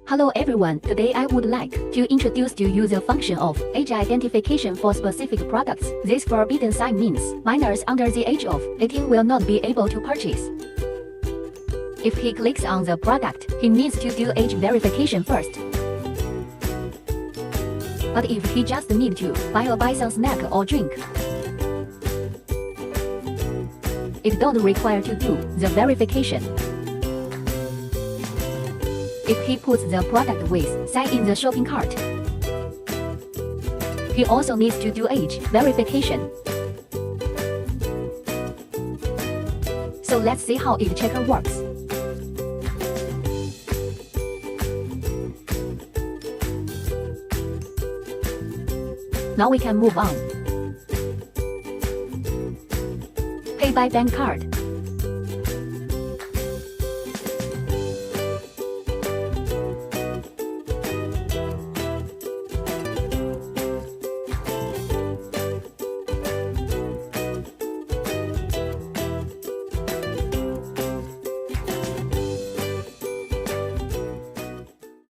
Hello everyone, today I would like to introduce to you the function of age identification for specific products. This forbidden sign means minors under the age of 18 will not be able to purchase. If he clicks on the product, he needs to do age verification first. But if he just need to buy some snack or drink, it don't require to do the verification. If he puts the product with sign in the shopping cart, he also needs to do age verification. So let's see how age checker works. Now we can move on. Pay by bank card.